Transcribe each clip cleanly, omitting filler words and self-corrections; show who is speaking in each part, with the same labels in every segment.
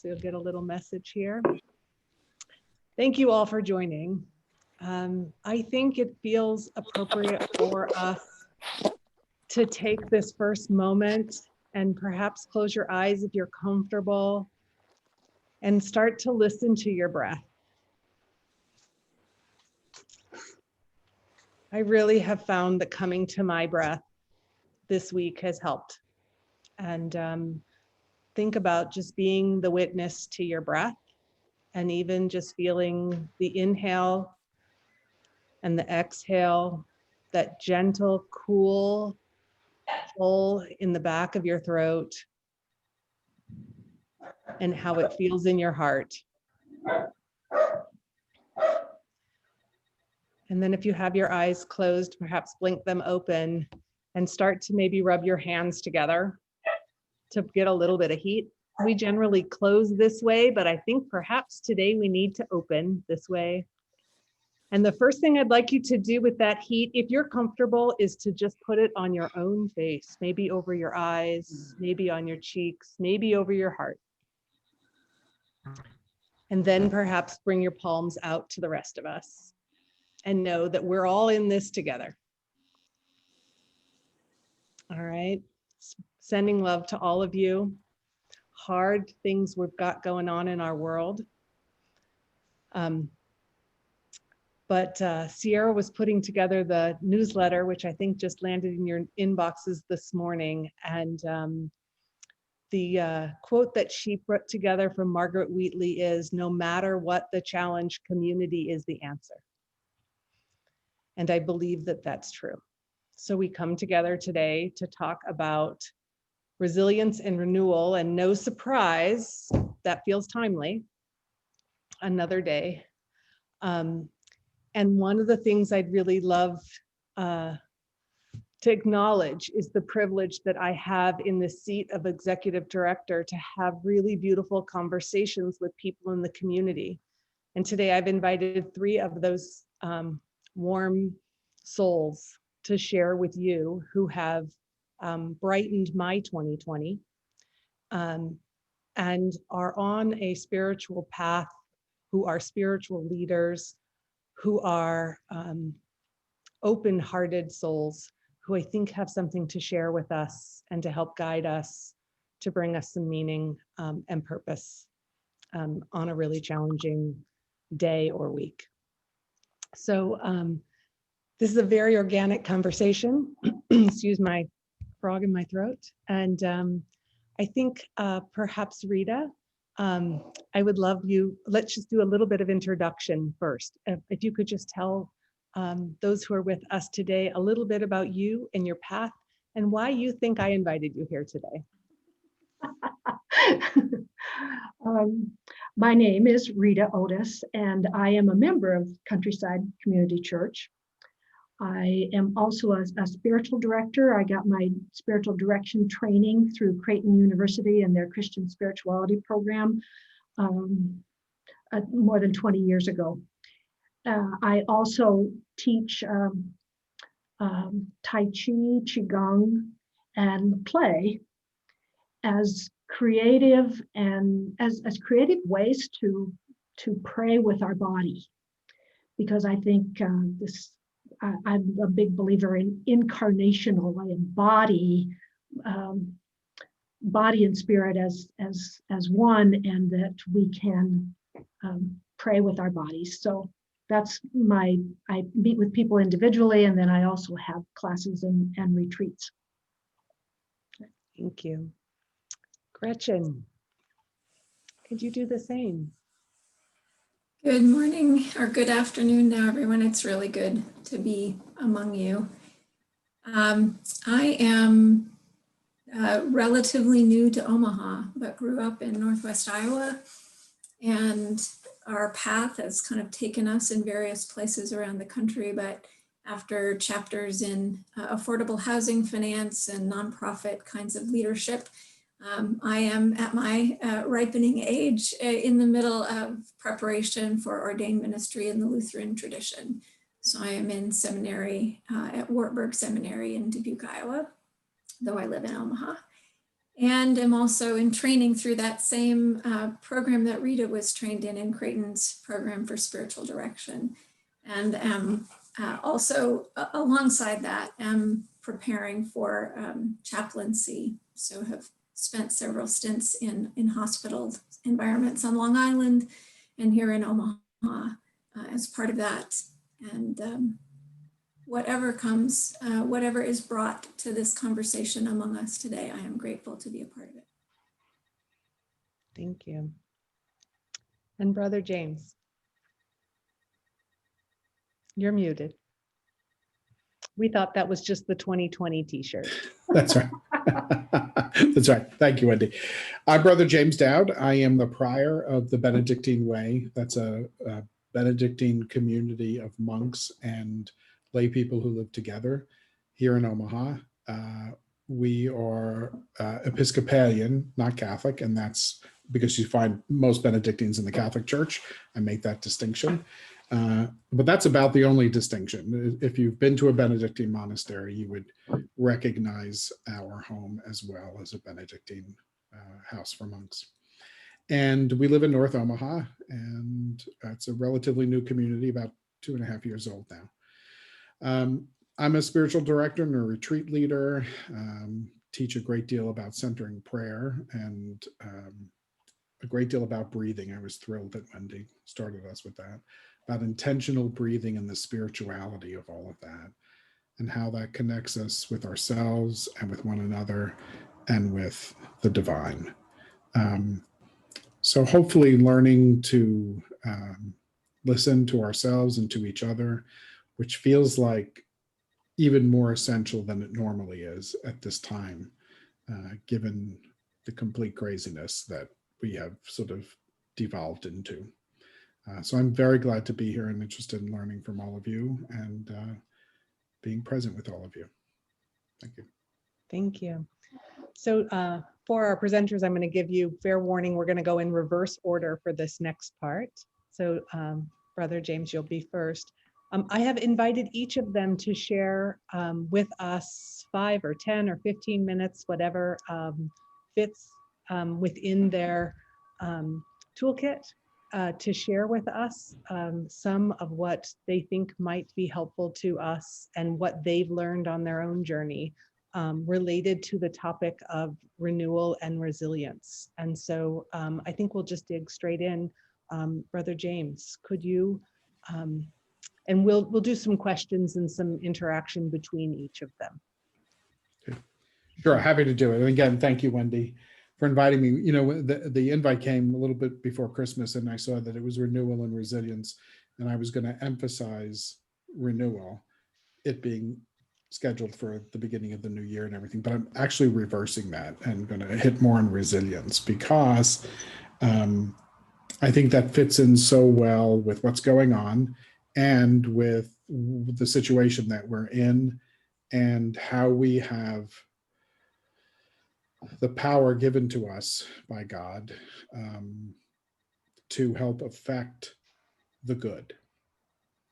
Speaker 1: So you'll get a little message here. Thank you all for joining. I think it feels appropriate for us to take this first moment and perhaps close your eyes if you're comfortable and start to listen to your breath. I really have found that coming to my breath this week has helped. And think about just being the witness to your breath and even just feeling the inhale and the exhale, that gentle, cool pull in the back of your throat and how it feels in your heart. And then if you have your eyes closed, perhaps blink them open and start to maybe rub your hands together to get a little bit of heat. We generally close this way, but I think perhaps today we need to open this way. And the first thing I'd like you to do with that heat, if you're comfortable, is to just put it on your own face, maybe over your eyes, maybe on your cheeks, maybe over your heart. And then perhaps bring your palms out to the rest of us and know that we're all in this together. All right. Sending love to all of you. Hard things we've got going on in our world. But Sierra was putting together the newsletter, which I think just landed in your inboxes this morning. And the quote that she put together from Margaret Wheatley is, "No matter what the challenge, community is the answer." And I believe that that's true. So we come together today to talk about resilience and renewal, and no surprise, that feels timely, another day. And one of the things I'd really love to acknowledge is the privilege that I have in the seat of executive director to have really beautiful conversations with people in the community. And today I've invited 3 of those warm souls to share with you who have brightened my 2020 and are on a spiritual path, who are spiritual leaders, who are open-hearted souls, who I think have something to share with us and to help guide us, to bring us some meaning and purpose on a really challenging day or week. So this is a very organic conversation. Excuse my frog in my throat. And I think perhaps Rita, I would love you, let's just do a little bit of introduction first. If you could just tell those who are with us today a little bit about you and your path and why you think I invited you here today.
Speaker 2: My name is Rita Otis, and I am a member of Countryside Community Church. I am also a spiritual director. I got my spiritual direction training through Creighton University and their Christian spirituality program more than 20 years ago. I also teach Tai Chi, Qigong, and play as creative and as creative ways to pray with our body, because I think I'm a big believer in incarnational and body and spirit as one, and that we can pray with our bodies. So that's I meet with people individually, and then I also have classes and retreats.
Speaker 1: Thank you. Gretchen, could you do the same?
Speaker 3: Good morning or good afternoon now, everyone. It's really good to be among you. I am relatively new to Omaha, but grew up in Northwest Iowa, and our path has kind of taken us in various places around the country. But after chapters in affordable housing finance and nonprofit kinds of leadership, I am at my ripening age in the middle of preparation for ordained ministry in the Lutheran tradition. So I am in seminary at Wartburg Seminary in Dubuque, Iowa, though I live in Omaha. and am also in training through that same program that Rita was trained in Creighton's program for spiritual direction. And am also, alongside that, am preparing for chaplaincy. So have spent several stints in hospital environments on Long Island and here in Omaha as part of that. And whatever comes, whatever is brought to this conversation among us today, I am grateful to be a part of it.
Speaker 1: Thank you. And Brother James, you're muted. We thought that was just the 2020 t-shirt.
Speaker 4: That's right. That's right. Thank you, Wendy. I'm Brother James Dowd. I am the prior of the Benedictine Way. That's a Benedictine community of monks and lay people who live together here in Omaha. We are Episcopalian, not Catholic, and that's because you find most Benedictines in the Catholic Church. I make that distinction. But that's about the only distinction. If you've been to a Benedictine monastery, you would recognize our home as well as a Benedictine house for monks. And we live in North Omaha, and it's a relatively new community, about 2.5 years old now. I'm a spiritual director and a retreat leader, teach a great deal about centering prayer and a great deal about breathing. I was thrilled that Wendy started us with that, about intentional breathing and the spirituality of all of that, and how that connects us with ourselves and with one another and with the divine. So hopefully learning to listen to ourselves and to each other, which feels like even more essential than it normally is at this time, given the complete craziness that we have sort of devolved into. So I'm very glad to be here and interested in learning from all of you and being present with all of you. Thank you.
Speaker 1: Thank you. So for our presenters, I'm going to give you fair warning. We're going to go in reverse order for this next part. So Brother James, you'll be first. I have invited each of them to share with us 5 or 10 or 15 minutes, whatever fits within their toolkit, to share with us some of what they think might be helpful to us and what they've learned on their own journey related to the topic of renewal and resilience. And so I think we'll just dig straight in. Brother James, could you, and we'll do some questions and some interaction between each of them.
Speaker 4: Sure, happy to do it. And again, thank you, Wendy, for inviting me. You know, the invite came a little bit before Christmas, and I saw that it was renewal and resilience, and I was going to emphasize renewal, it being scheduled for the beginning of the new year and everything, but I'm actually reversing that and going to hit more on resilience because I think that fits in so well with what's going on and with the situation that we're in and how we have the power given to us by God to help affect the good.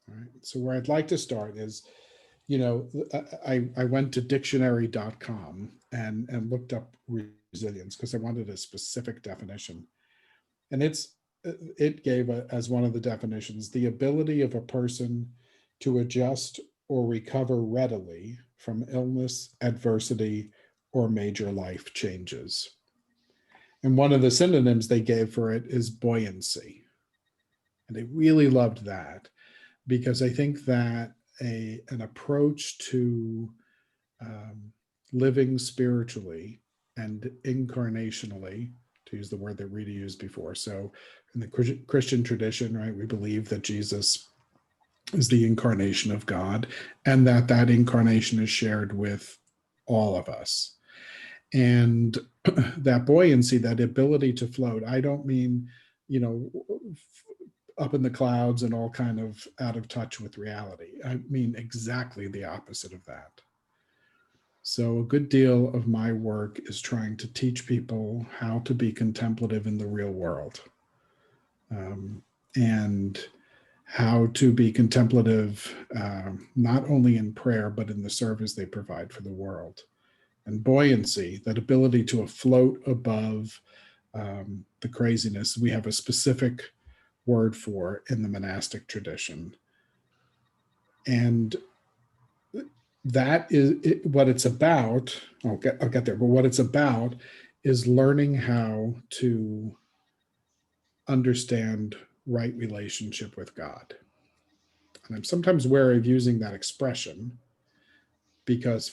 Speaker 4: All right. So where I'd like to start is, you know, I went to dictionary.com and looked up resilience because I wanted a specific definition. And it gave as one of the definitions, the ability of a person to adjust or recover readily from illness, adversity, or major life changes. And one of the synonyms they gave for it is buoyancy. And I really loved that because I think that an approach to living spiritually and incarnationally, to use the word that Rita used before. So in the Christian tradition, right, we believe that Jesus is the incarnation of God and that incarnation is shared with all of us. And that buoyancy, that ability to float, I don't mean, you know, up in the clouds and all kind of out of touch with reality. I mean exactly the opposite of that. So a good deal of my work is trying to teach people how to be contemplative in the real world, and how to be contemplative not only in prayer, but in the service they provide for the world. and buoyancy, that ability to afloat above the craziness, we have a specific word for in the monastic tradition. And that is what it's about. I'll get there, but what it's about is learning how to understand right relationship with God. And I'm sometimes wary of using that expression because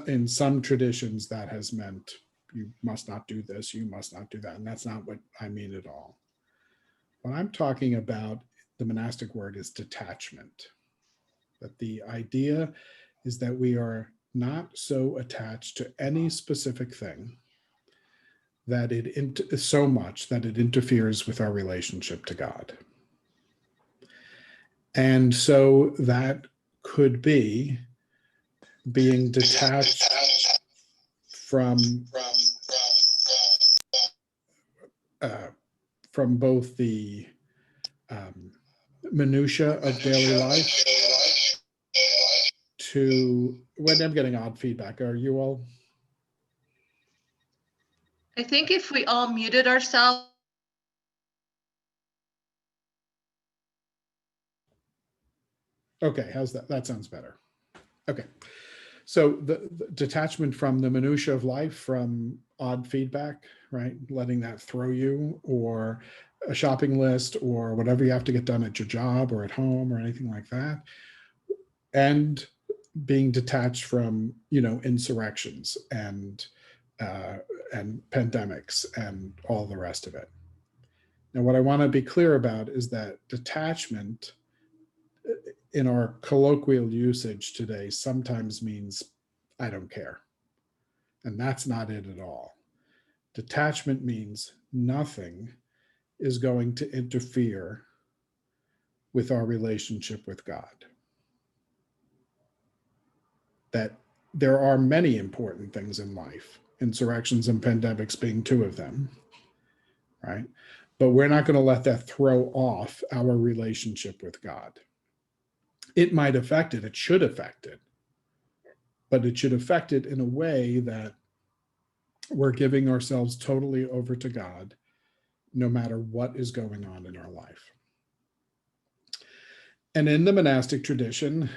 Speaker 4: in some traditions that has meant you must not do this, you must not do that. And that's not what I mean at all. What I'm talking about, the monastic word is detachment. That the idea is that we are not so attached to any specific thing that so much that it interferes with our relationship to God. And so that could be being detached from both the minutia of daily life to, when I'm getting odd feedback, are you all?
Speaker 5: I think if we all muted ourselves.
Speaker 4: Okay, how's that? That sounds better. Okay. So the detachment from the minutia of life, from odd feedback, right? Letting that throw you, or a shopping list, or whatever you have to get done at your job or at home or anything like that. And being detached from, insurrections and pandemics and all the rest of it. Now, what I want to be clear about is that detachment in our colloquial usage today sometimes means I don't care. And that's not it at all. Detachment means nothing is going to interfere with our relationship with God. That there are many important things in life, insurrections and pandemics being two of them, right? But we're not going to let that throw off our relationship with God. It might affect it, it should affect it, but it should affect it in a way that we're giving ourselves totally over to God, no matter what is going on in our life. And in the monastic tradition,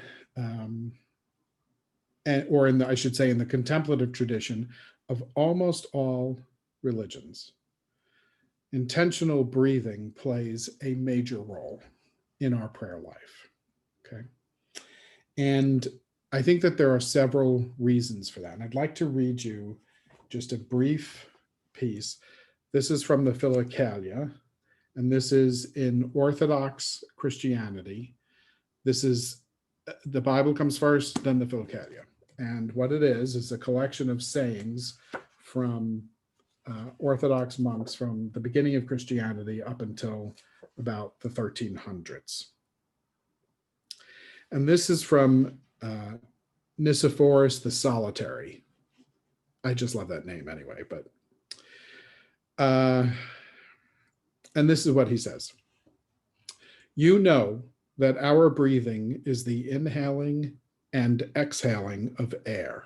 Speaker 4: or in the contemplative tradition of almost all religions, intentional breathing plays a major role in our prayer life. Okay. And I think that there are several reasons for that. And I'd like to read you just a brief piece. This is from the Philokalia, and this is in Orthodox Christianity. This is, the Bible comes first, then the Philokalia. And what it is a collection of sayings from Orthodox monks from the beginning of Christianity up until about the 1300s. And this is from Nicephorus the Solitary. I just love that name anyway, but and this is what he says. You know that our breathing is the inhaling and exhaling of air.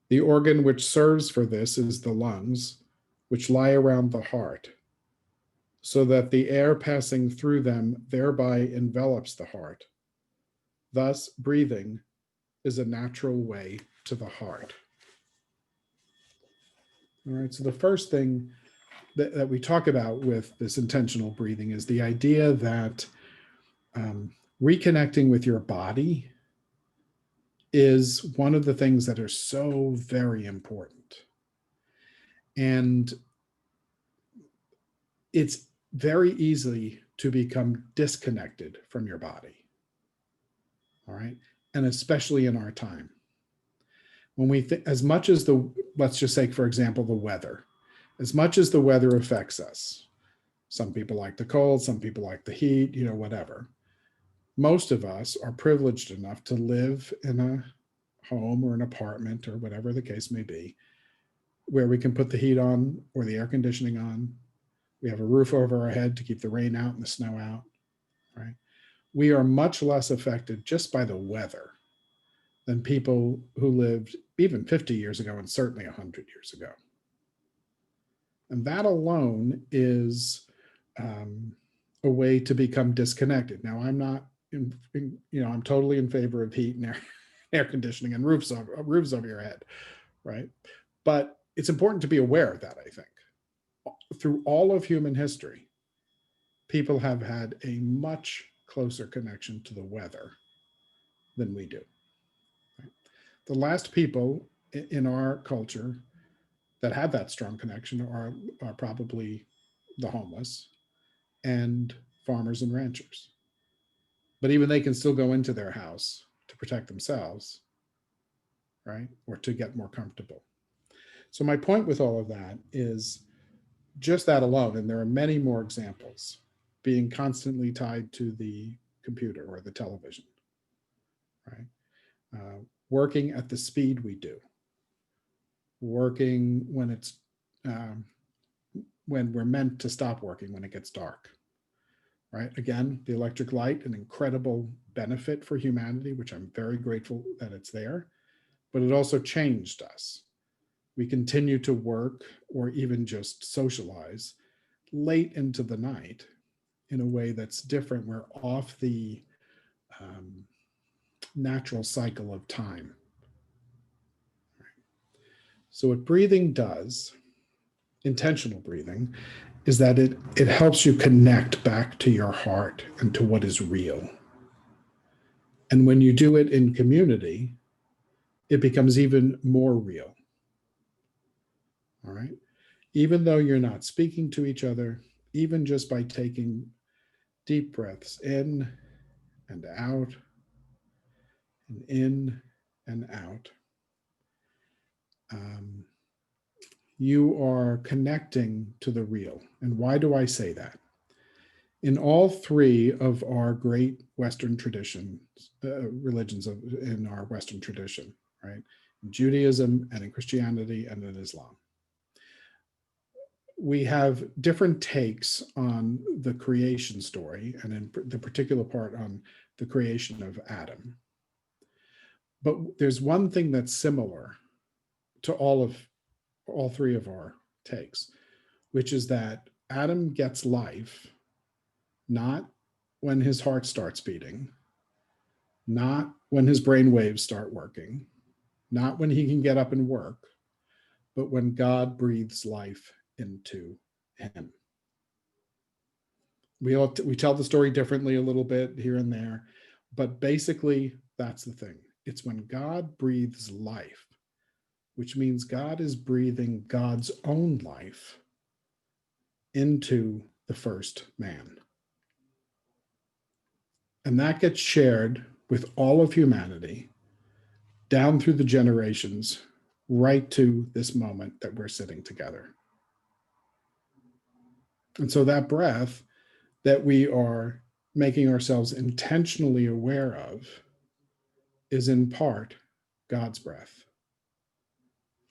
Speaker 4: The organ which serves for this is the lungs, which lie around the heart, so that the air passing through them thereby envelops the heart. Thus, breathing is a natural way to the heart. All right, so the first thing that we talk about with this intentional breathing is the idea that reconnecting with your body is one of the things that are so very important. And it's very easy to become disconnected from your body. All right. And especially in our time. When we think, as much as let's just say, for example, the weather, as much as the weather affects us, some people like the cold, some people like the heat, whatever. Most of us are privileged enough to live in a home or an apartment or whatever the case may be, where we can put the heat on or the air conditioning on. We have a roof over our head to keep the rain out and the snow out, right? We are much less affected just by the weather than people who lived even 50 years ago, and certainly 100 years ago. And that alone is a way to become disconnected. Now, I'm not, I'm totally in favor of heat and air conditioning and roofs over your head, right? But it's important to be aware of that, I think. Through all of human history, people have had a much closer connection to the weather than we do. Right? The last people in our culture that have that strong connection are probably the homeless and farmers and ranchers. But even they can still go into their house to protect themselves, right? Or to get more comfortable. So my point with all of that is just that alone, and there are many more examples, being constantly tied to the computer or the television, right? Working at the speed we do, working when it's when we're meant to stop working when it gets dark, right? Again, the electric light, an incredible benefit for humanity, which I'm very grateful that it's there, but it also changed us. We continue to work or even just socialize late into the night in a way that's different. We're off the natural cycle of time. So what breathing does, intentional breathing, is that it helps you connect back to your heart and to what is real. And when you do it in community, it becomes even more real. All right. Even though you're not speaking to each other, even just by taking deep breaths in and out, and in and out, you are connecting to the real. And why do I say that? In all three of our great Western traditions, religions in our Western tradition, right? In Judaism and in Christianity and in Islam, we have different takes on the creation story, and in the particular part on the creation of Adam. But there's one thing that's similar to all three of our takes, which is that Adam gets life not when his heart starts beating, not when his brain waves start working, not when he can get up and work, but when God breathes life into him. We tell the story differently a little bit here and there, but basically that's the thing. It's when God breathes life, which means God is breathing God's own life into the first man. And that gets shared with all of humanity down through the generations, right to this moment that we're sitting together. And so that breath that we are making ourselves intentionally aware of is in part God's breath.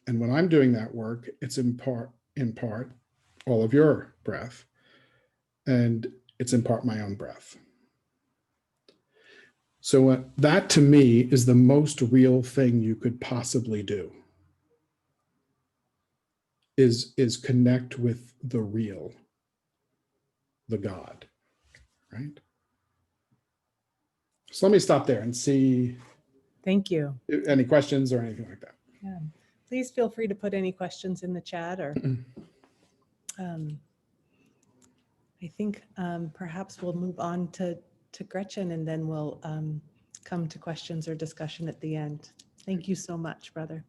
Speaker 4: And when I'm doing that work, it's in part all of your breath, and it's in part my own breath. So that to me is the most real thing you could possibly do, is connect with the real, the God, right? So let me stop there and see.
Speaker 1: Thank you.
Speaker 4: Any questions or anything like that.
Speaker 1: Yeah. Please feel free to put any questions in the chat, or I think perhaps we'll move on to Gretchen, and then we'll come to questions or discussion at the end. Thank you so much, brother.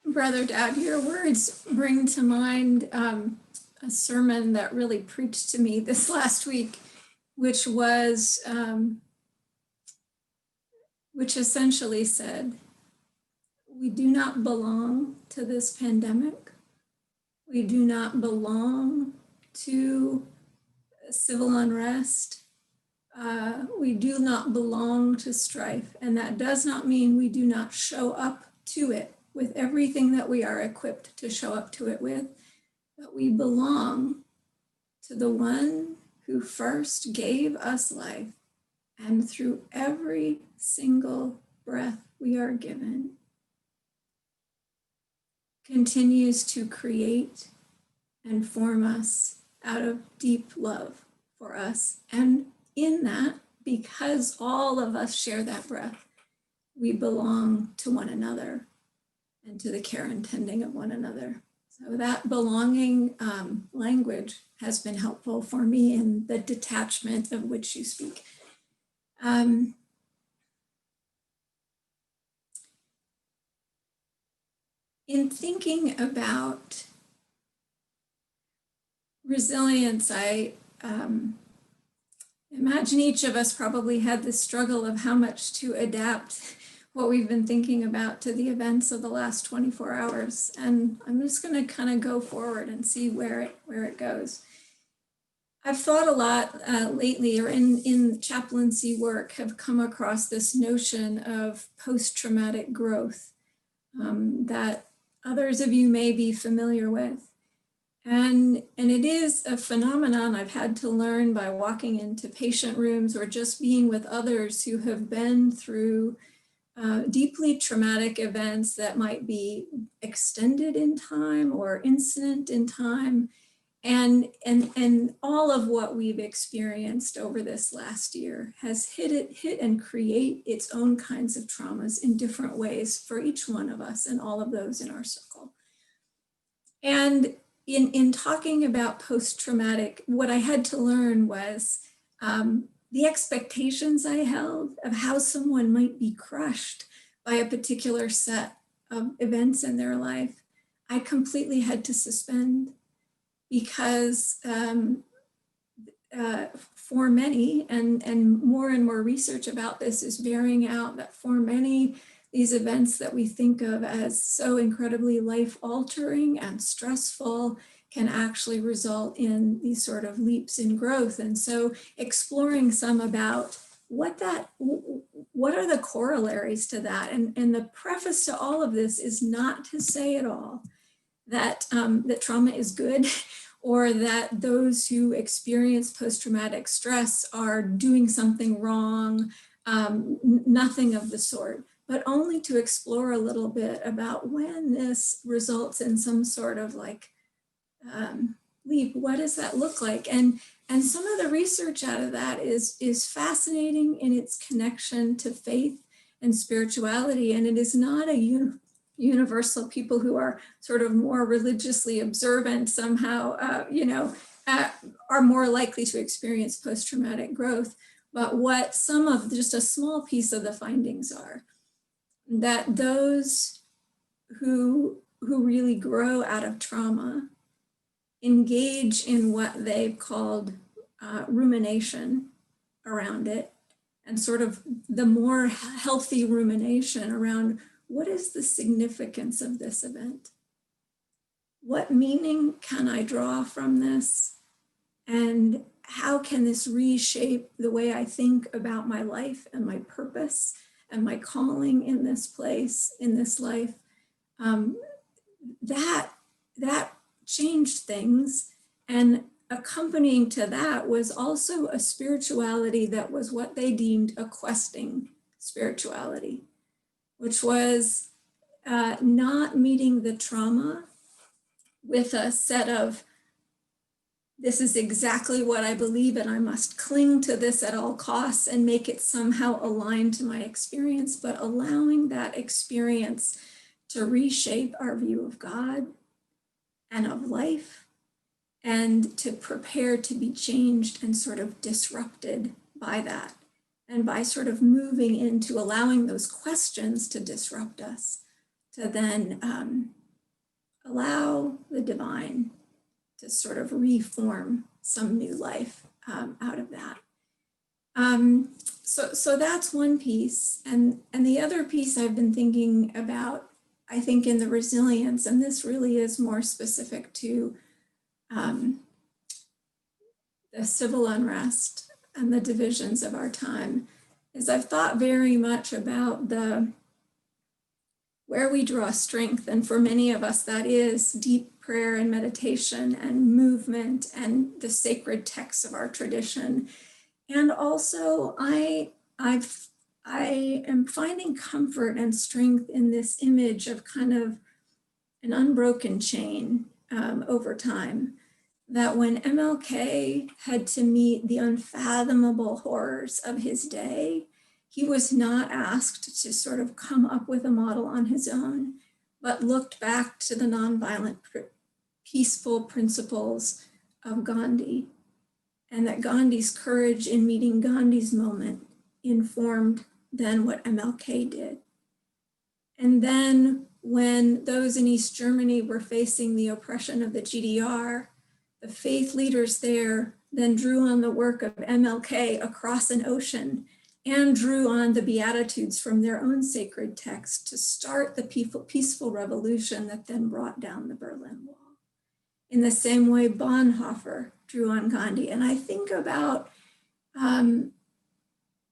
Speaker 3: Brother Dad, your words bring to mind a sermon that really preached to me this last week, which essentially said, we do not belong to this pandemic. We do not belong to civil unrest. We do not belong to strife. And that does not mean we do not show up to it with everything that we are equipped to show up to it with, but we belong to the one who first gave us life, and through every single breath we are given continues to create and form us out of deep love for us. And in that, because all of us share that breath, we belong to one another and to the care and tending of one another. So that belonging language has been helpful for me in the detachment of which you speak. In thinking about resilience, I imagine each of us probably had this struggle of how much to adapt what we've been thinking about to the events of the last 24 hours. And I'm just going to kind of go forward and see where it goes. I've thought a lot lately, or in chaplaincy work, have come across this notion of post-traumatic growth that others of you may be familiar with. And it is a phenomenon I've had to learn by walking into patient rooms or just being with others who have been through deeply traumatic events that might be extended in time or incident in time. And all of what we've experienced over this last year has hit and create its own kinds of traumas in different ways for each one of us and all of those in our circle. And in talking about post-traumatic, what I had to learn was the expectations I held of how someone might be crushed by a particular set of events in their life, I completely had to suspend. Because for many, and more research about this is bearing out that for many, these events that we think of as so incredibly life-altering and stressful can actually result in these sort of leaps in growth. And so exploring some about what are the corollaries to that? And the preface to all of this is not to say at all that trauma is good, or that those who experience post-traumatic stress are doing something wrong, nothing of the sort, but only to explore a little bit about when this results in some sort of like leap, what does that look like? And some of the research out of that is fascinating in its connection to faith and spirituality, and it is not a universal. People who are sort of more religiously observant somehow, are more likely to experience post-traumatic growth. But what some of, just a small piece of the findings are, that those who really grow out of trauma engage in what they've called rumination around it, and sort of the more healthy rumination around what is the significance of this event? What meaning can I draw from this? And how can this reshape the way I think about my life and my purpose and my calling in this place, in this life? That changed things. And accompanying to that was also a spirituality that was what they deemed a questing spirituality, which was not meeting the trauma with a set of, this is exactly what I believe and I must cling to this at all costs and make it somehow aligned to my experience, but allowing that experience to reshape our view of God and of life, and to prepare to be changed and sort of disrupted by that. And by sort of moving into allowing those questions to disrupt us, to then allow the divine to sort of reform some new life out of that. So that's one piece. And the other piece I've been thinking about, I think in the resilience, and this really is more specific to the civil unrest and the divisions of our time, is I've thought very much about where we draw strength. And for many of us, that is deep prayer and meditation and movement and the sacred texts of our tradition. And also I've I am finding comfort and strength in this image of kind of an unbroken chain over time. That when MLK had to meet the unfathomable horrors of his day, he was not asked to sort of come up with a model on his own, but looked back to the nonviolent, peaceful principles of Gandhi, and that Gandhi's courage in meeting Gandhi's moment informed then what MLK did. And then when those in East Germany were facing the oppression of the GDR, the faith leaders there then drew on the work of MLK across an ocean and drew on the Beatitudes from their own sacred text to start the peaceful revolution that then brought down the Berlin Wall. In the same way, Bonhoeffer drew on Gandhi. And I think about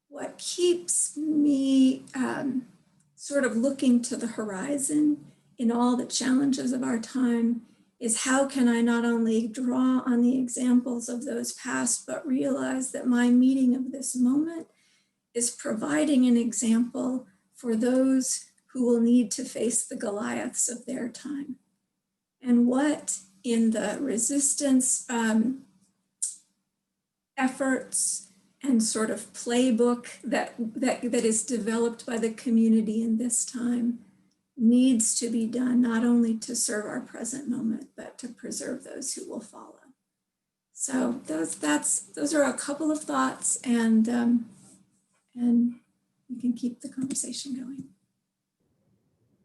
Speaker 3: what keeps me sort of looking to the horizon in all the challenges of our time is how can I not only draw on the examples of those past, but realize that my meeting of this moment is providing an example for those who will need to face the Goliaths of their time. And what in the resistance efforts and sort of playbook that is developed by the community in this time needs to be done, not only to serve our present moment, but to preserve those who will follow. So those are a couple of thoughts, and we can keep the conversation going.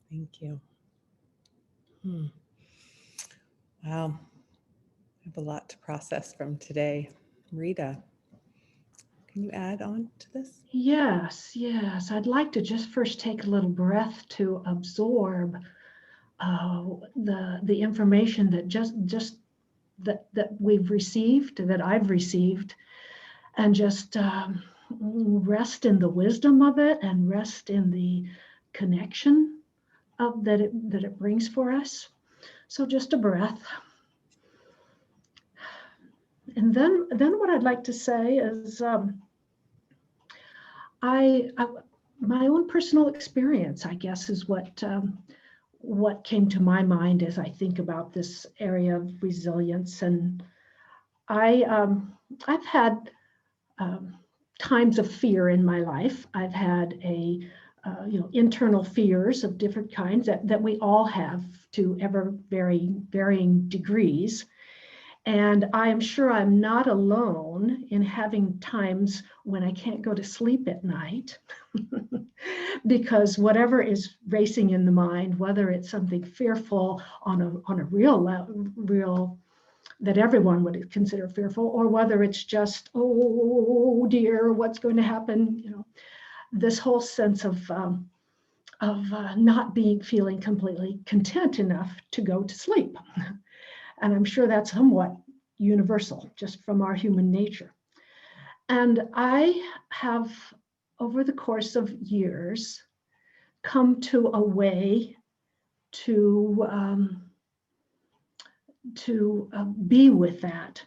Speaker 1: Thank you. Wow, I have a lot to process from today. Rita, can you add on to this?
Speaker 2: Yes. I'd like to just first take a little breath to absorb the information that just that we've received, that I've received, and just rest in the wisdom of it and rest in the connection of that it brings for us. So just a breath. And then what I'd like to say is my own personal experience, I guess, is what came to my mind as I think about this area of resilience. And I've had times of fear in my life. I've had internal fears of different kinds that we all have to ever varying degrees. And I am sure I'm not alone in having times when I can't go to sleep at night because whatever is racing in the mind, whether it's something fearful on a real that everyone would consider fearful, or whether it's just, oh dear, what's going to happen? This whole sense of not feeling completely content enough to go to sleep. And I'm sure that's somewhat universal, just from our human nature. And I have, over the course of years, come to a way to be with that.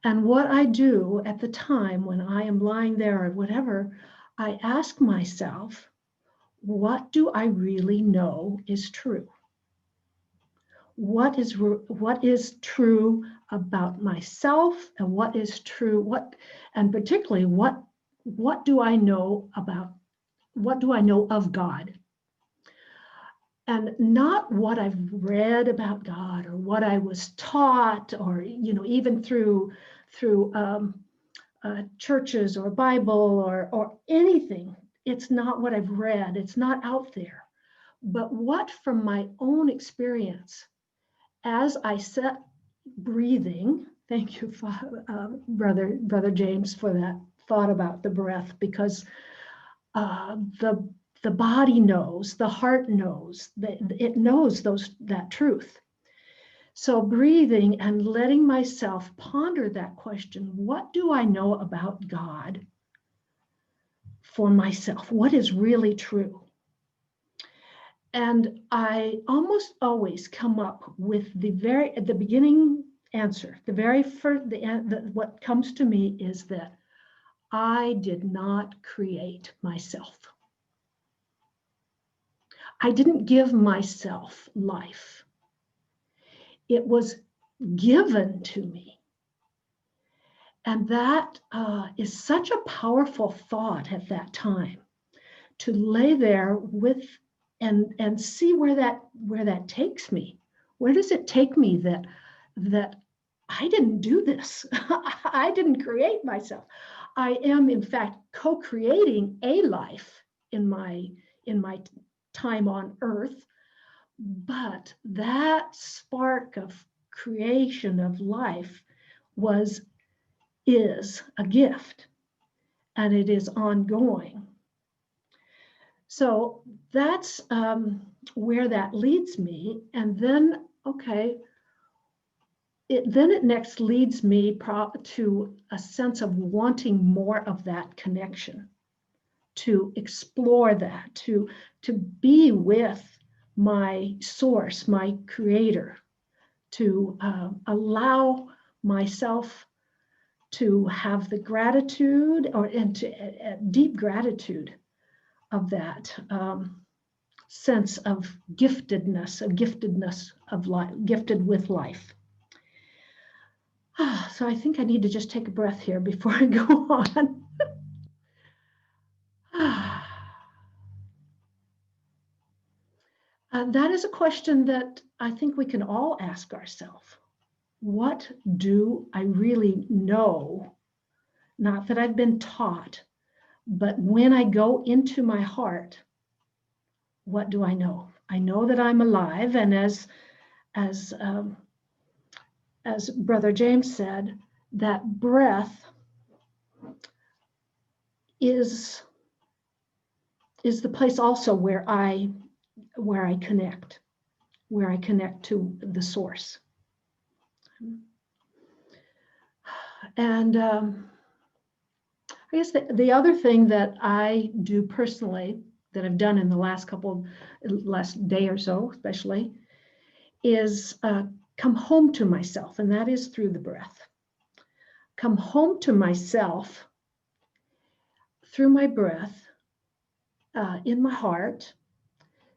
Speaker 2: And what I do at the time when I am lying there or whatever, I ask myself, what do I really know is true? What is true about myself, and what is true, and particularly what do I know of God? And not what I've read about God or what I was taught, or even through churches or Bible or anything. It's not what I've read. It's not out there. But what from my own experience, as I sat breathing, thank you, Brother James, for that thought about the breath, because the body knows, the heart knows, it knows that truth. So breathing and letting myself ponder that question, what do I know about God for myself? What is really true? And I almost always come up with at the beginning answer. The very first, what comes to me is that I did not create myself. I didn't give myself life. It was given to me. And that is such a powerful thought at that time, to lay there with and see where that takes me. Where does it take me that I didn't do this? I didn't create myself. I am, in fact, co-creating a life in my time on earth. But that spark of creation of life is a gift, and it is ongoing. So that's where that leads me. And then, okay, it next leads me to a sense of wanting more of that connection, to explore that, to be with my source, my creator, to allow myself to have the gratitude and to deep gratitude of that sense of giftedness of life, gifted with life. So I think I need to just take a breath here before I go on. That is a question that I think we can all ask ourselves. What do I really know? Not that I've been taught, but when I go into my heart, what do I know? I know that I'm alive, and as Brother James said, that breath is the place also where I connect to the source. And I guess the other thing that I do personally, that I've done in the last day or so, especially, is come home to myself, and that is through the breath. Come home to myself through my breath, in my heart,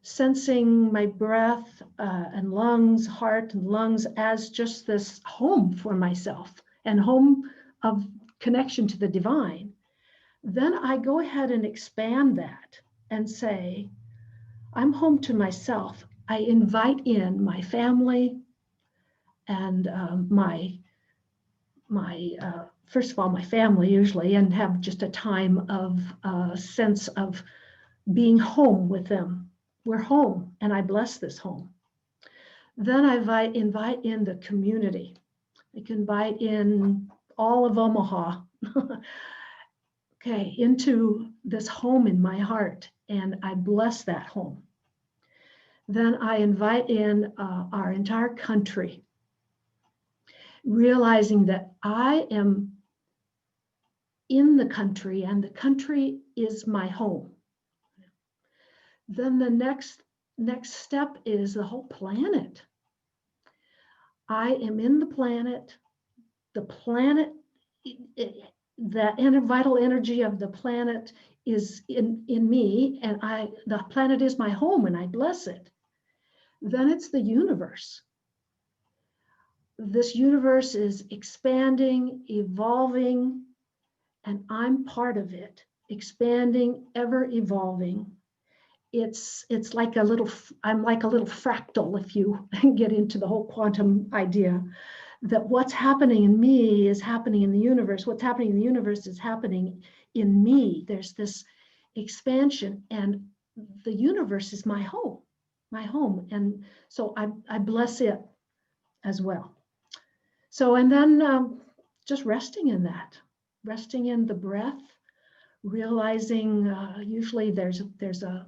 Speaker 2: sensing my breath and lungs, heart and lungs as just this home for myself and home of connection to the divine. Then I go ahead and expand that and say, I'm home to myself. I invite in my family and first of all, my family usually, and have just a time of sense of being home with them. We're home, and I bless this home. Then I invite in the community. I can invite in all of Omaha, okay, into this home in my heart, and I bless that home. Then I invite in our entire country, realizing that I am in the country and the country is my home. Then the next step is the whole planet. I am in the planet, that vital energy of the planet is in me, and the planet is my home, and I bless it. Then it's the universe. This universe is expanding, evolving, and I'm part of it, expanding, ever evolving. It's like I'm like a little fractal, if you get into the whole quantum idea, that what's happening in me is happening in the universe. What's happening in the universe is happening in me. There's this expansion, and the universe is my home. And so I bless it as well. So, and then just resting in that, resting in the breath, realizing usually there's a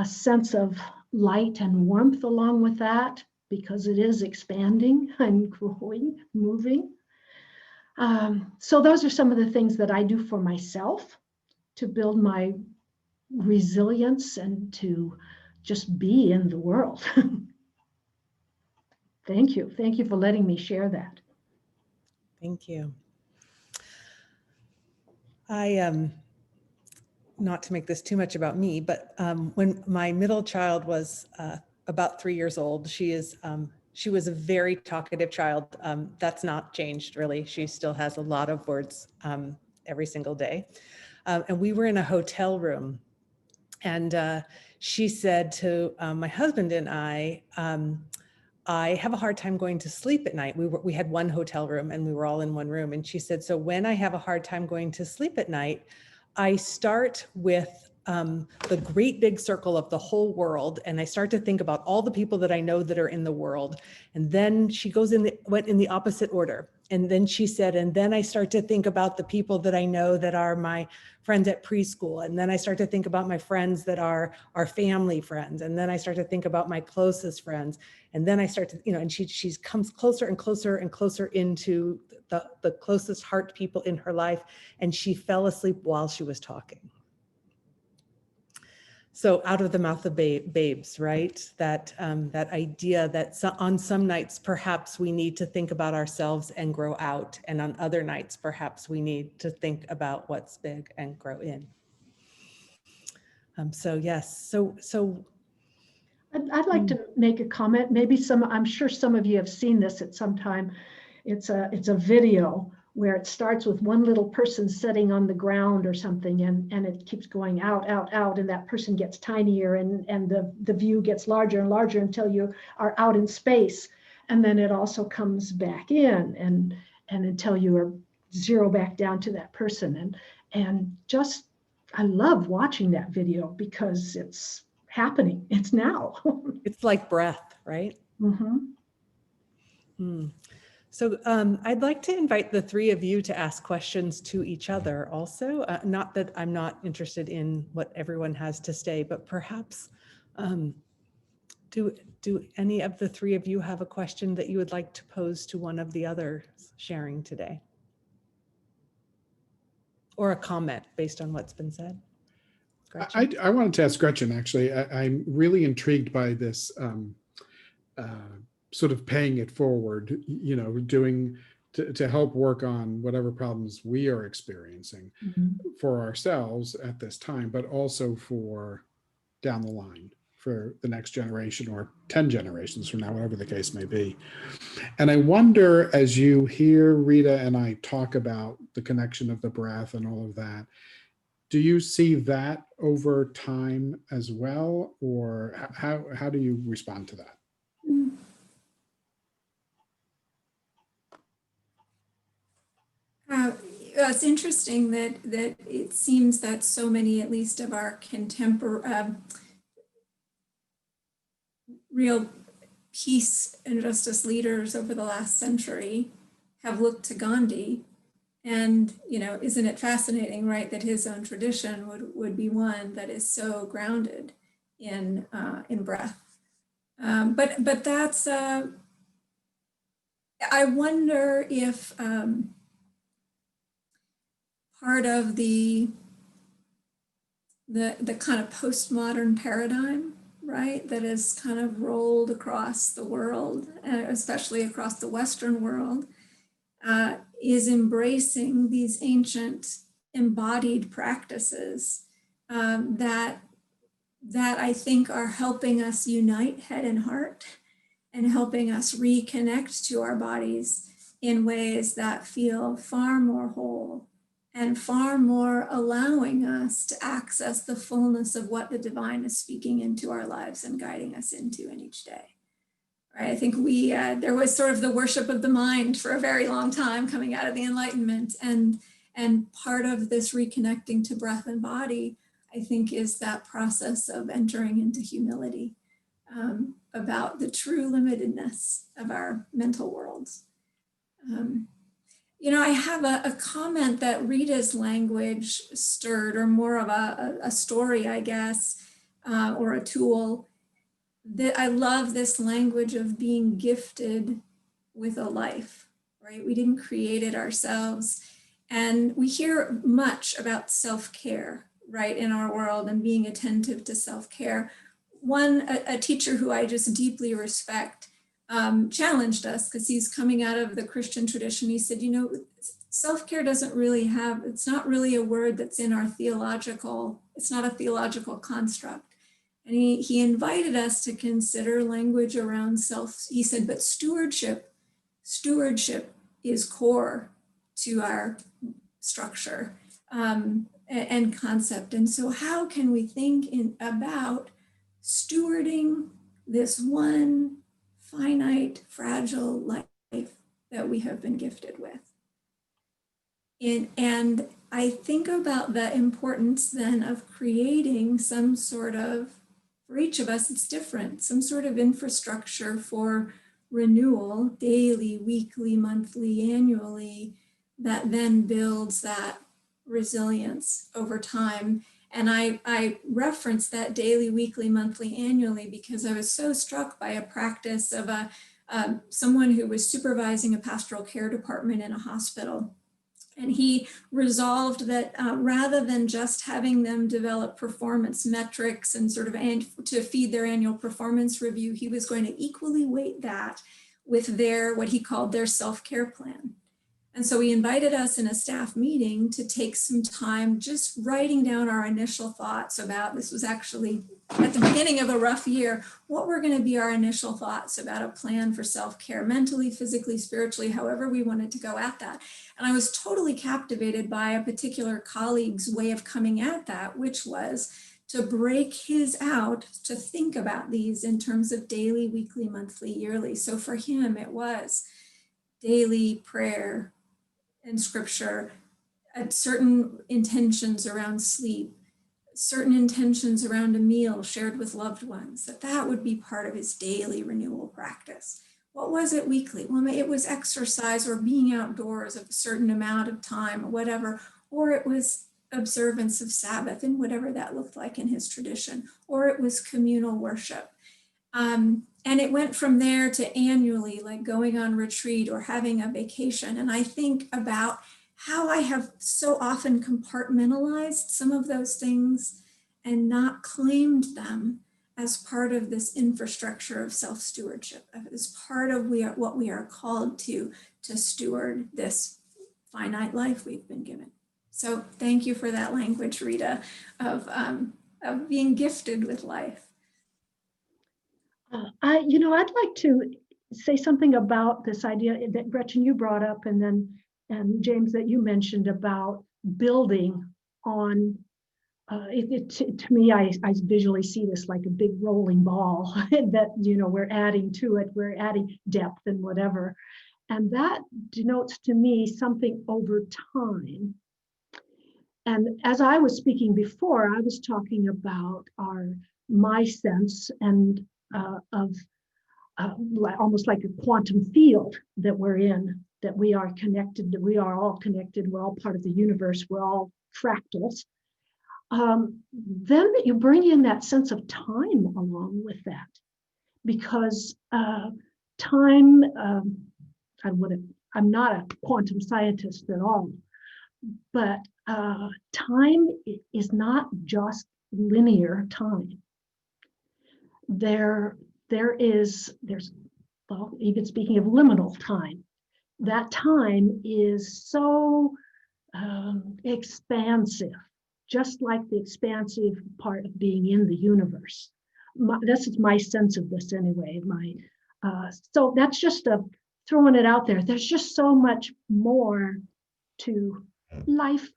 Speaker 2: sense of light and warmth along with that, because it is expanding and growing, moving. So those are some of the things that I do for myself to build my resilience and to just be in the world. Thank you. Thank you for letting me share that.
Speaker 1: Thank you. Not to make this too much about me, but when my middle child was about 3 years old, she was a very talkative child. That's not changed really. She still has a lot of words every single day. And we were in a hotel room, and she said to my husband and I have a hard time going to sleep at night. We had one hotel room and we were all in one room. And she said, so when I have a hard time going to sleep at night, I start with the great big circle of the whole world. And I start to think about all the people that I know that are in the world. And then she went in the opposite order. And then she said, and then I start to think about the people that I know that are my friends at preschool. And then I start to think about my friends that are our family friends. And then I start to think about my closest friends. And then I start to, and she comes closer and closer and closer into the closest heart people in her life. And she fell asleep while she was talking. So out of the mouth of babes, right? That idea that on some nights, perhaps we need to think about ourselves and grow out. And on other nights, perhaps we need to think about what's big and grow in. So yes, so.
Speaker 2: I'd like to make a comment. Maybe I'm sure some of you have seen this at some time. It's a video where it starts with one little person sitting on the ground or something, and it keeps going out, out, out, and that person gets tinier, and the view gets larger and larger until you are out in space. And then it also comes back in and until you are zero back down to that person. And just, I love watching that video because it's happening. It's now.
Speaker 1: It's like breath, right?
Speaker 2: Mm-hmm.
Speaker 1: Mm. So I'd like to invite the three of you to ask questions to each other also. Not that I'm not interested in what everyone has to say, but perhaps do any of the three of you have a question that you would like to pose to one of the others sharing today? Or a comment based on what's been said?
Speaker 4: I wanted to ask Gretchen, actually. I'm really intrigued by this sort of paying it forward, doing to help work on whatever problems we are experiencing for ourselves at this time, but also for down the line, for the next generation or 10 generations from now, whatever the case may be. And I wonder, as you hear Rita and I talk about the connection of the breath and all of that, do you see that over time as well, or how do you respond to that?
Speaker 3: It's interesting that it seems that so many, at least of our contemporary real peace and justice leaders over the last century have looked to Gandhi. And, isn't it fascinating, right, that his own tradition would be one that is so grounded in breath. But that's, I wonder if part of the kind of postmodern paradigm, right, that is kind of rolled across the world, especially across the Western world, is embracing these ancient embodied practices that I think are helping us unite head and heart and helping us reconnect to our bodies in ways that feel far more whole and far more allowing us to access the fullness of what the divine is speaking into our lives and guiding us into in each day. Right? I think there was sort of the worship of the mind for a very long time coming out of the Enlightenment, and part of this reconnecting to breath and body, I think, is that process of entering into humility about the true limitedness of our mental worlds. I have a comment that Rita's language stirred, or more of a story, I guess, or a tool. That I love this language of being gifted with a life, right? We didn't create it ourselves. And we hear much about self-care, right, in our world, and being attentive to self-care. A teacher who I just deeply respect challenged us because he's coming out of the Christian tradition. He said, self-care doesn't really have, it's not really a word that's in our theological, it's not a theological construct. And he invited us to consider language around he said, but stewardship is core to our structure and concept. And so how can we think about stewarding this one finite, fragile life that we have been gifted with? And I think about the importance then of creating some sort of, for each of us, it's different, some sort of infrastructure for renewal, daily, weekly, monthly, annually, that then builds that resilience over time. And I referenced that daily, weekly, monthly, annually, because I was so struck by a practice of someone who was supervising a pastoral care department in a hospital. And he resolved that rather than just having them develop performance metrics and sort of to feed their annual performance review, he was going to equally weight that with what he called their self-care plan. And so he invited us in a staff meeting to take some time just writing down our initial thoughts about, this was actually at the beginning of a rough year, what were going to be our initial thoughts about a plan for self-care, mentally, physically, spiritually, however we wanted to go at that. And I was totally captivated by a particular colleague's way of coming at that, which was to break his out to think about these in terms of daily, weekly, monthly, yearly. So for him, it was daily prayer and scripture, certain intentions around sleep, certain intentions around a meal shared with loved ones, that would be part of his daily renewal practice. What was it weekly? Well, it was exercise or being outdoors of a certain amount of time or whatever, or it was observance of Sabbath and whatever that looked like in his tradition, or it was communal worship. And it went from there to annually, like going on retreat or having a vacation. And I think about how I have so often compartmentalized some of those things and not claimed them as part of this infrastructure of self-stewardship, as part of what we are called to steward this finite life we've been given. So thank you for that language, Rita, of being gifted with life.
Speaker 2: I'd like to say something about this idea that Gretchen, you brought up, and James, that you mentioned about building on. To me, I visually see this like a big rolling ball that, we're adding to it, we're adding depth and whatever. And that denotes to me something over time. And as I was speaking before, I was talking about my sense and of almost like a quantum field that we're in, that we are connected, that we are all connected, we're all part of the universe, we're all fractals. Then you bring in that sense of time along with that, because time, I'm not a quantum scientist at all, but time is not just linear time. There's, well, even speaking of liminal time, that time is so expansive, just like the expansive part of being in the universe. This is my sense of this anyway. So that's just throwing it out there. There's just so much more to life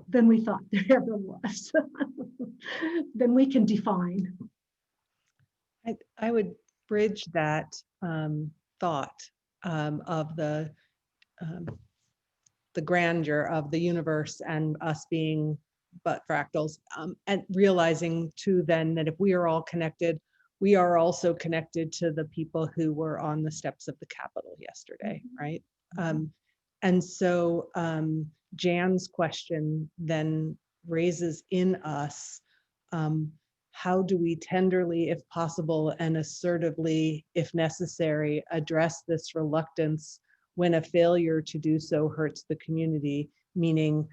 Speaker 2: than we thought there ever was, than we can define.
Speaker 1: I would bridge that thought of the grandeur of the universe and us being but fractals, and realizing too then that if we are all connected, we are also connected to the people who were on the steps of the Capitol yesterday, right? And so Jan's question then raises in us, how do we tenderly, if possible, and assertively, if necessary, address this reluctance when a failure to do so hurts the community, meaning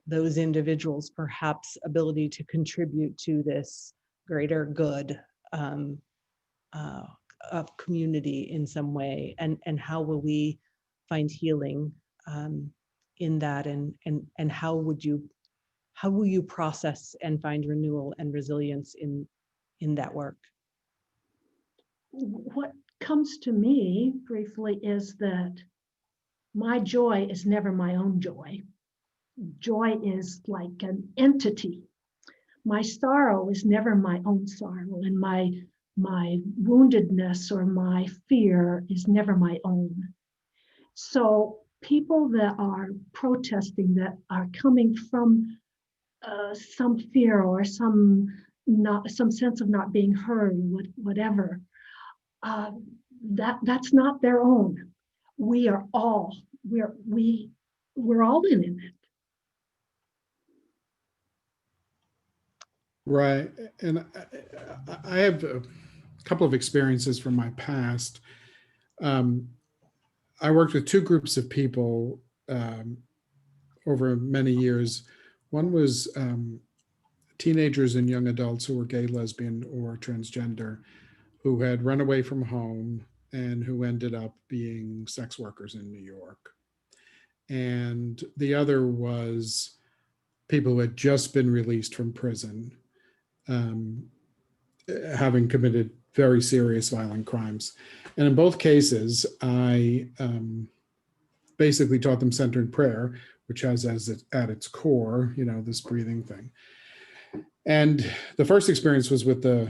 Speaker 1: those individuals' perhaps ability to contribute to this greater good of community in some way, and how will we find healing in that, and how will you process and find renewal and resilience in that work?
Speaker 2: What comes to me briefly is that my joy is never my own joy. Joy is like an entity. My sorrow is never my own sorrow, and my woundedness or my fear is never my own. So people that are protesting, that are coming from some fear or some sense of not being heard, whatever, that's not their own. We are all we're all in it.
Speaker 4: Right. And I have a couple of experiences from my past. I worked with two groups of people over many years. One was teenagers and young adults who were gay, lesbian, or transgender, who had run away from home and who ended up being sex workers in New York. And the other was people who had just been released from prison, having committed very serious violent crimes. And in both cases, I basically taught them centered prayer, which has at its core, this breathing thing. And the first experience was with the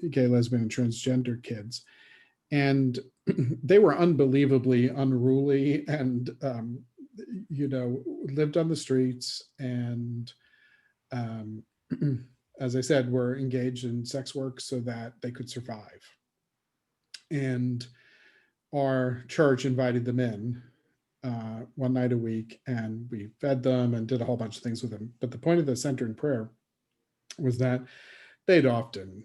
Speaker 4: gay, lesbian, and transgender kids. And they were unbelievably unruly and, lived on the streets and, as I said, were engaged in sex work so that they could survive. And our church invited them in one night a week, and we fed them and did a whole bunch of things with them. But the point of the center in prayer was that they'd often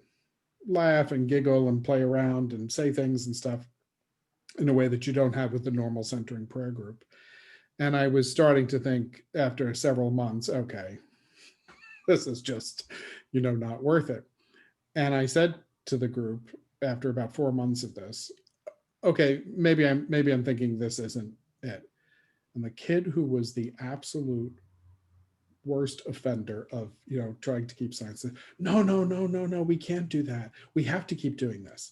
Speaker 4: laugh and giggle and play around and say things and stuff in a way that you don't have with the normal centering prayer group. And I was starting to think after several months, okay, this is just, not worth it. And I said to the group after about 4 months of this, okay, maybe I'm thinking this isn't it. And the kid who was the absolute worst offender of, trying to keep silence said, no, we can't do that. We have to keep doing this.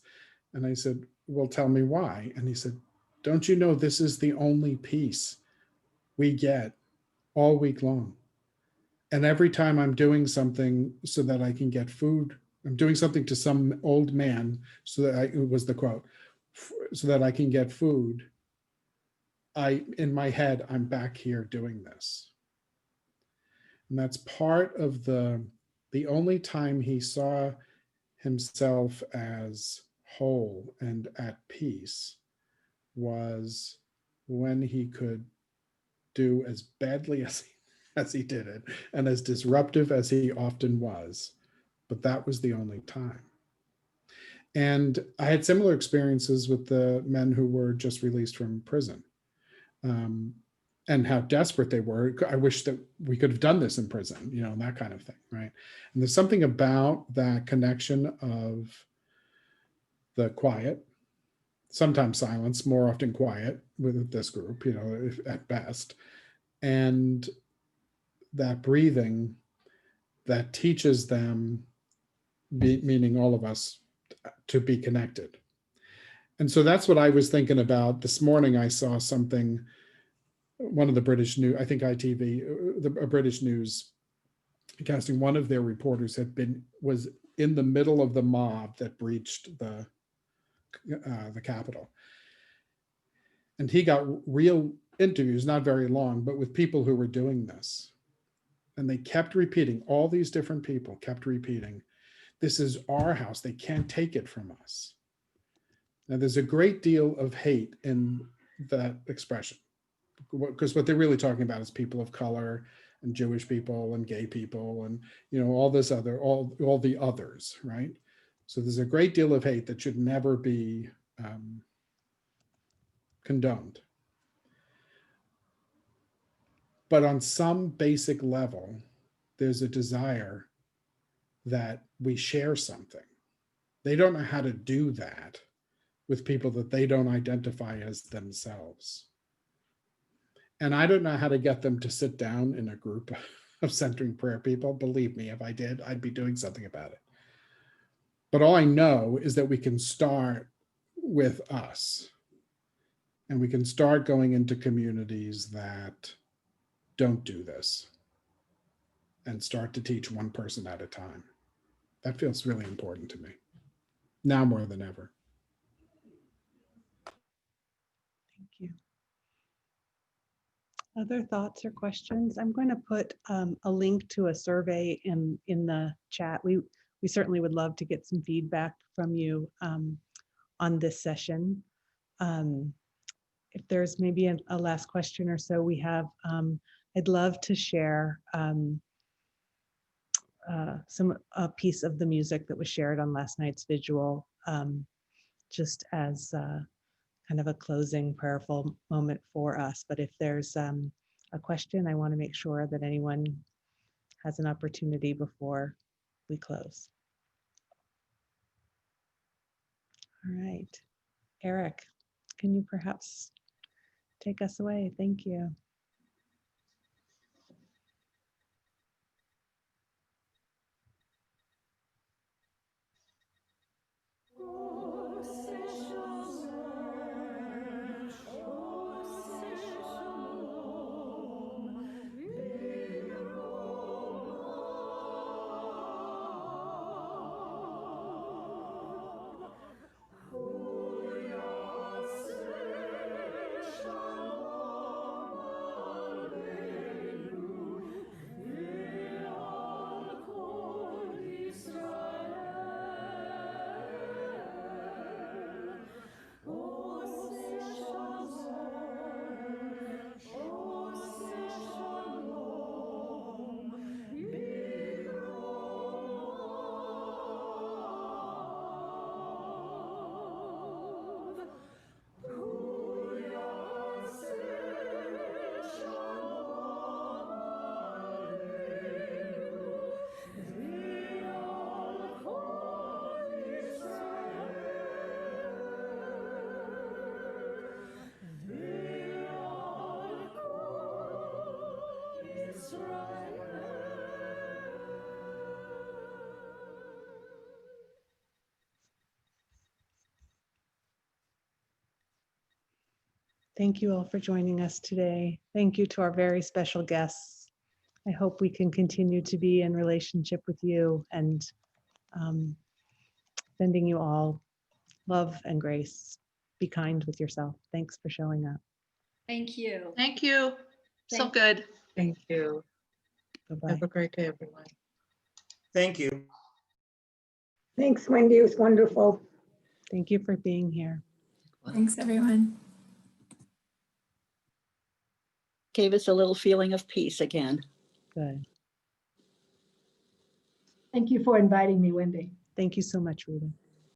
Speaker 4: And I said, well, tell me why. And he said, don't you know this is the only peace we get all week long? And every time I'm doing something so that I can get food, I'm doing something to some old man so that it was the quote, so that I can get food, in my head, I'm back here doing this. And that's part of the only time he saw himself as whole and at peace was when he could do as badly as he did it and as disruptive as he often was. But that was the only time. And I had similar experiences with the men who were just released from prison, and how desperate they were. I wish that we could have done this in prison, and that kind of thing, right? And there's something about that connection of the quiet, sometimes silence, more often quiet with this group, at best, and that breathing that teaches them, meaning all of us, to be connected. And so that's what I was thinking about this morning. I saw something, one of the British news, I think ITV, a British news casting, one of their reporters was in the middle of the mob that breached the Capitol. And he got real interviews, not very long, but with people who were doing this. And they kept repeating, all these different people kept repeating, this is our house. They can't take it from us. Now, there's a great deal of hate in that expression, because what they're really talking about is people of color and Jewish people and gay people and, all this other, all the others, right? So there's a great deal of hate that should never be condoned. But on some basic level, there's a desire that we share something. They don't know how to do that with people that they don't identify as themselves. And I don't know how to get them to sit down in a group of centering prayer people. Believe me, if I did, I'd be doing something about it. But all I know is that we can start with us. And we can start going into communities that don't do this and start to teach one person at a time. That feels really important to me, now more than ever.
Speaker 1: Thank you. Other thoughts or questions? I'm going to put a link to a survey in the chat. We certainly would love to get some feedback from you on this session. If there's maybe a last question or so we have, I'd love to share a piece of the music that was shared on last night's visual, just as kind of a closing prayerful moment for us. But if there's a question, I want to make sure that anyone has an opportunity before we close. All right, Eric, can you perhaps take us away? Thank you. Thank you all for joining us today. Thank you to our very special guests. I hope we can continue to be in relationship with you, and sending you all love and grace. Be kind with yourself. Thanks for showing up.
Speaker 6: Thank you.
Speaker 5: Thank you. So
Speaker 6: Thank-
Speaker 5: good.
Speaker 7: Thank you.
Speaker 1: Bye-bye.
Speaker 7: Have a great day, everyone.
Speaker 8: Thank you.
Speaker 9: Thanks, Wendy. It was wonderful.
Speaker 1: Thank you for being here.
Speaker 3: Thanks, everyone.
Speaker 10: Gave us a little feeling of peace again.
Speaker 1: Good.
Speaker 2: Thank you for inviting me, Wendy.
Speaker 1: Thank you so much, Rita.